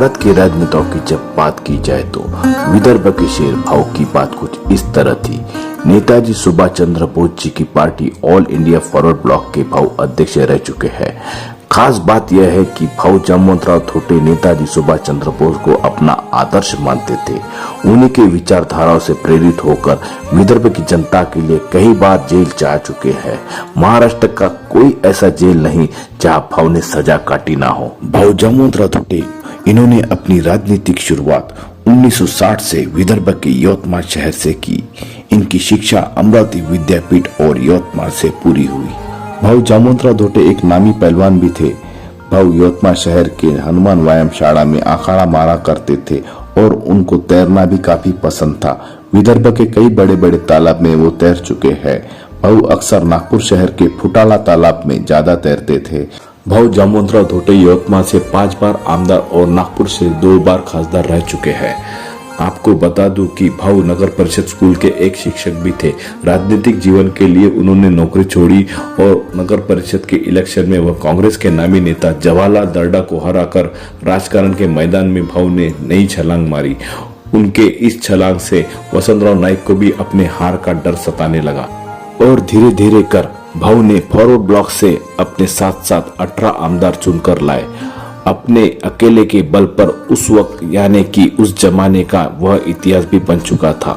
भारत के राजनेताओं की जब बात की जाए तो विदर्भ के शेर भाऊ की बात कुछ इस तरह थी। नेताजी सुभाष चंद्र बोस जी की party all India forward block के भाऊ अध्यक्ष रह चुके हैं। खास बात यह है कि भाऊ जामवंतराव थोटे नेताजी सुभाष चंद्र बोस को अपना आदर्श मानते थे। उन्हीं के विचारधाराओं से प्रेरित होकर विदर्भ की जनता के लिए कई बार जेल जा चुके हैं। महाराष्ट्र का कोई ऐसा जेल नहीं जहां भाऊ ने सजा काटी ना हो। भाऊ जामवंतराव थोटे इन्होंने अपनी राजनीतिक शुरुआत 1960 से विदर्भ के यवतमाळ शहर से की। इनकी शिक्षा अमरावती विद्यापीठ और यवतमाळ से पूरी हुई। भाऊ जामवंतराव थोटे एक नामी पहलवान भी थे। भाऊ यवतमाळ शहर के हनुमान व्यायाम शाला में अखाड़ा मारा करते थे और उनको तैरना भी काफी पसंद था। विदर्भ के कई बड़े बड़े तालाब में वो तैर चुके हैं। भाऊ अक्सर नागपुर शहर के फुटाला तालाब में ज्यादा तैरते थे। भाऊ जामवंतराव थोटे यवतमाळ से 5 बार आमदार और नागपुर से 2 बार खासदार रह चुके हैं। आपको बता दूं कि भाऊ नगर परिषद स्कूल के एक शिक्षक भी थे। राजनीतिक जीवन के लिए उन्होंने नौकरी छोड़ी और नगर परिषद के इलेक्शन में वह कांग्रेस के नामी नेता जवाहरलाल दर्डा को हराकर राजकारण के मैदान में भाऊ ने नई छलांग मारी। उनके इस छलांग से वसंतराव नाईक को भी अपने हार का डर सताने लगा और धीरे धीरे कर भाऊ ने फॉरवर्ड ब्लॉक से अपने साथ साथ 18 आमदार चुनकर लाए। अपने अकेले के बल पर उस वक्त यानी कि उस जमाने का वह इतिहास भी बन चुका था।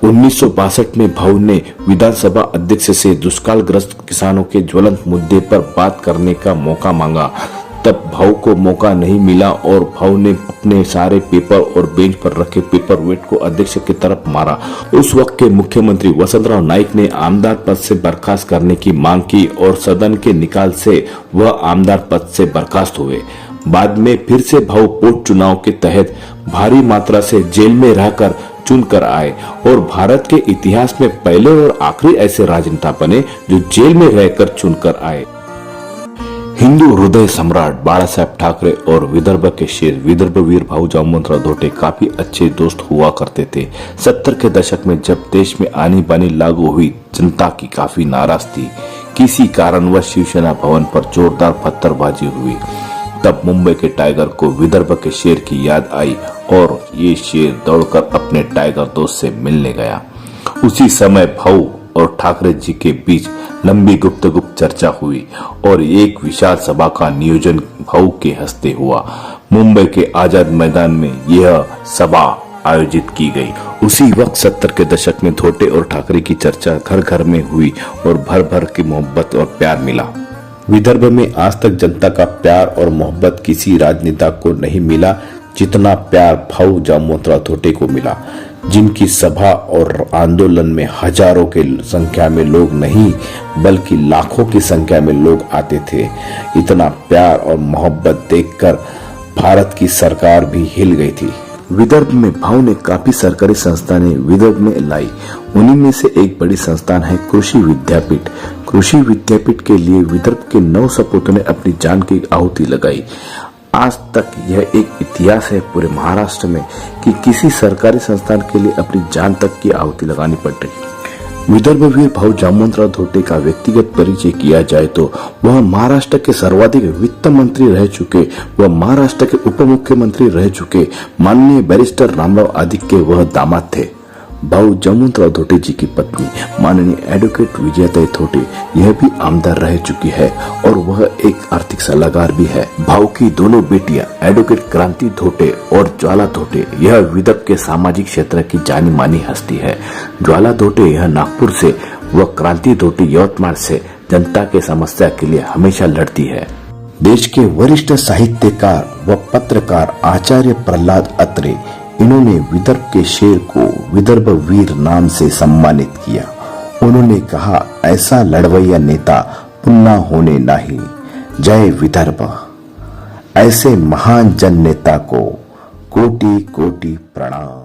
1962 में भाऊ ने विधानसभा अध्यक्ष से दुष्कालग्रस्त किसानों के ज्वलंत मुद्दे पर बात करने का मौका मांगा। तब भाऊ को मौका नहीं मिला और भाऊ ने अपने सारे पेपर और बेंच पर रखे पेपर वेट को अध्यक्ष की तरफ मारा। उस वक्त के मुख्यमंत्री वसंतराव नाईक ने आमदार पद से बर्खास्त करने की मांग की और सदन के निकाल से वह आमदार पद से बर्खास्त हुए। बाद में फिर से भाऊ पोट चुनाव के तहत भारी मात्रा से जेल में रहकर चुनकर आए और भारत के इतिहास में पहले और आखिरी ऐसे राजनेता बने जो जेल में रहकर चुनकर आए। हिंदू हृदय सम्राट बाला साहेब ठाकरे और विदर्भ के शेर विदर्भ वीर भाऊ जामवंतराव थोटे काफी अच्छे दोस्त हुआ करते थे। 70 के दशक में जब देश में आनी बानी लागू हुई, जनता की काफी नाराज थी। किसी कारणवश शिवसेना भवन पर जोरदार पत्थरबाजी हुई। तब मुंबई के टाइगर को विदर्भ के शेर की याद आई और ये शेर दौड़कर अपने टाइगर दोस्त से मिलने गया। उसी समय भाऊ और ठाकरे जी के बीच लंबी गुप्तगू चर्चा हुई और एक विशाल सभा का नियोजन भाऊ के हस्ते हुआ। मुंबई के आजाद मैदान में यह सभा आयोजित की गई। उसी वक्त 70 के दशक में थोटे और ठाकरे की चर्चा घर घर में हुई और भर भर की मोहब्बत और प्यार मिला। विदर्भ में आज तक जनता का प्यार और मोहब्बत किसी राजनेता को नहीं मिला जितना प्यार भाऊ जामवंतराव थोटे को मिला। जिनकी सभा और आंदोलन में हजारों के संख्या में लोग नहीं बल्कि लाखों की संख्या में लोग आते थे। इतना प्यार और मोहब्बत देखकर भारत की सरकार भी हिल गई थी। विदर्भ में भाऊ ने काफी सरकारी संस्थानें विदर्भ में लाई। उन्हीं में से एक बड़ी संस्थान है कृषि विद्यापीठ। कृषि विद्यापीठ के लिए विदर्भ के 9 सपूतों ने अपनी जान की आहुति लगाई। आज तक यह एक इतिहास है पूरे महाराष्ट्र में कि किसी सरकारी संस्थान के लिए अपनी जान तक की आहुति लगानी पड़ रही। विदर्भ वीर भाऊ जामवंतराव थोटे का व्यक्तिगत परिचय किया जाए तो वह महाराष्ट्र के सर्वाधिक वित्त मंत्री रह चुके, वह महाराष्ट्र के उप मुख्यमंत्री रह चुके माननीय बैरिस्टर रामराव आदिक के वह दामाद थे। भाऊ जामवंतराव थोटे जी की पत्नी माननीय एडवोकेट विजयाताई थोटे यह भी आमदार रह चुकी है और वह एक आर्थिक सलाहकार भी है। भाऊ की दोनों बेटियां एडवोकेट क्रांति थोटे और ज्वाला थोटे यह विदर्भ के सामाजिक क्षेत्र की जानी मानी हस्ती है। ज्वाला थोटे यह नागपुर से व क्रांति थोटे यवतमाळ से जनता के समस्या के लिए हमेशा लड़ती है। देश के वरिष्ठ साहित्यकार व पत्रकार आचार्य प्रहलाद अत्रे इन्होंने विदर्भ के शेर को विदर्भ वीर नाम से सम्मानित किया। उन्होंने कहा, ऐसा लड़वैया नेता पुन्हा होने नहीं। जय विदर्भ। ऐसे महान जन नेता को कोटि कोटि प्रणाम।